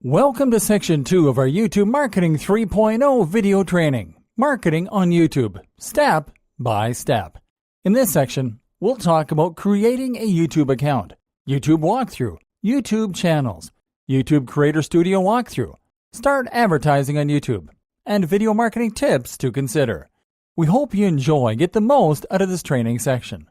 Welcome to Section 2 of our YouTube Marketing 3.0 video training, Marketing on YouTube, Step by Step. In this section, we'll talk about creating a YouTube account, YouTube walkthrough, YouTube channels, YouTube Creator Studio walkthrough, start advertising on YouTube, and video marketing tips to consider. We hope you enjoy and get the most out of this training section.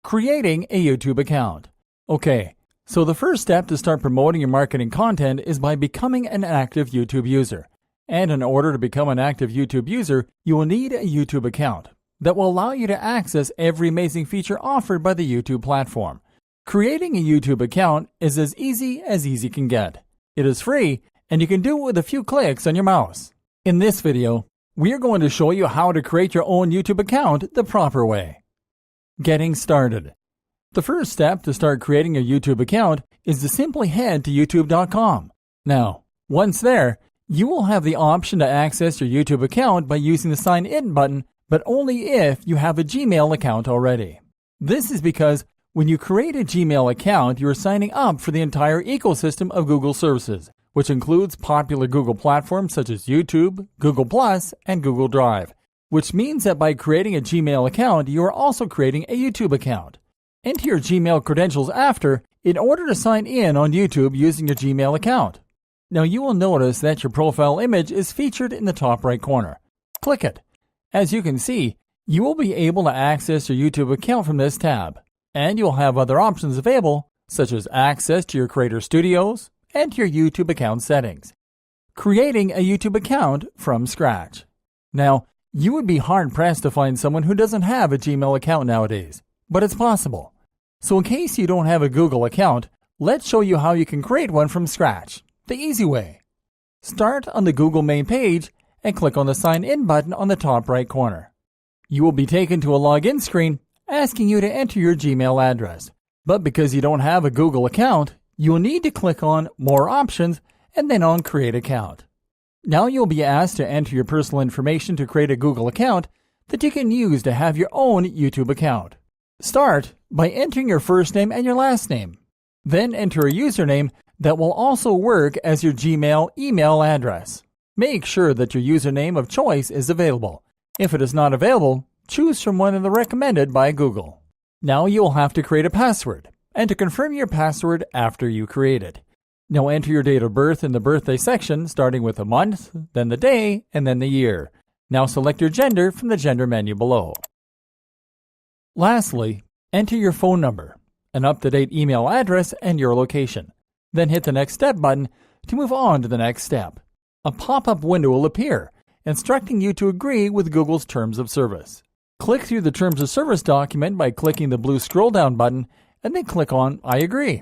Creating a YouTube account. Okay. So the first step to start promoting your marketing content is by becoming an active YouTube user. And in order to become an active YouTube user, you will need a YouTube account that will allow you to access every amazing feature offered by the YouTube platform. Creating a YouTube account is as easy can get. It is free, and you can do it with a few clicks on your mouse. In this video, we are going to show you how to create your own YouTube account the proper way. Getting started. The first step to start creating a YouTube account is to simply head to youtube.com. Now, once there, you will have the option to access your YouTube account by using the Sign In button, but only if you have a Gmail account already. This is because when you create a Gmail account, you are signing up for the entire ecosystem of Google services, which includes popular Google platforms such as YouTube, Google+, and Google Drive, which means that by creating a Gmail account, you are also creating a YouTube account. Enter your Gmail credentials after in order to sign in on YouTube using your Gmail account. Now you will notice that your profile image is featured in the top right corner. Click it. As you can see, you will be able to access your YouTube account from this tab, and you'll have other options available such as access to your Creator Studios and your YouTube account settings. Creating a YouTube account from scratch. Now, you would be hard-pressed to find someone who doesn't have a Gmail account nowadays. But it's possible. So in case you don't have a Google account, let's show you how you can create one from scratch, the easy way. Start on the Google main page and click on the Sign In button on the top right corner. You will be taken to a login screen asking you to enter your Gmail address. But because you don't have a Google account, you will need to click on More Options and then on Create Account. Now you'll be asked to enter your personal information to create a Google account that you can use to have your own YouTube account. Start by entering your first name and your last name. Then enter a username that will also work as your Gmail email address. Make sure that your username of choice is available. If it is not available, choose from one of the recommended by Google. Now you'll have to create a password, and to confirm your password after you create it. Now enter your date of birth in the birthday section, starting with the month, then the day, and then the year. Now select your gender from the gender menu below. Lastly, enter your phone number, an up-to-date email address, and your location. Then hit the Next Step button to move on to the next step. A pop-up window will appear, instructing you to agree with Google's Terms of Service. Click through the Terms of Service document by clicking the blue scroll-down button, and then click on I agree.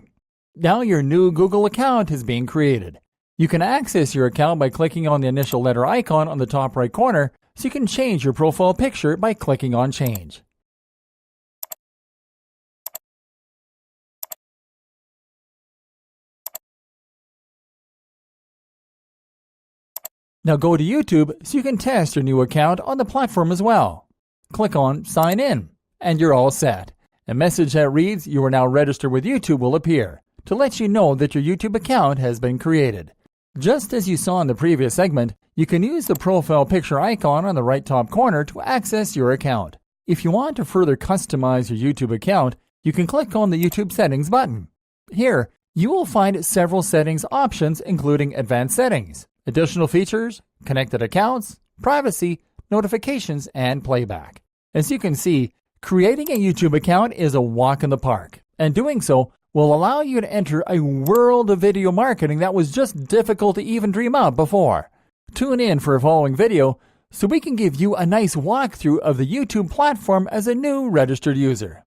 Now your new Google account is being created. You can access your account by clicking on the initial letter icon on the top right corner, so you can change your profile picture by clicking on Change. Now go to YouTube so you can test your new account on the platform as well. Click on Sign In, and you're all set. A message that reads, "You are now registered with YouTube" will appear to let you know that your YouTube account has been created. Just as you saw in the previous segment, you can use the profile picture icon on the right top corner to access your account. If you want to further customize your YouTube account, you can click on the YouTube Settings button. Here, you will find several settings options including Advanced Settings, additional features, connected accounts, privacy, notifications, and playback. As you can see, creating a YouTube account is a walk in the park, and doing so will allow you to enter a world of video marketing that was just difficult to even dream up before. Tune in for a following video so we can give you a nice walkthrough of the YouTube platform as a new registered user.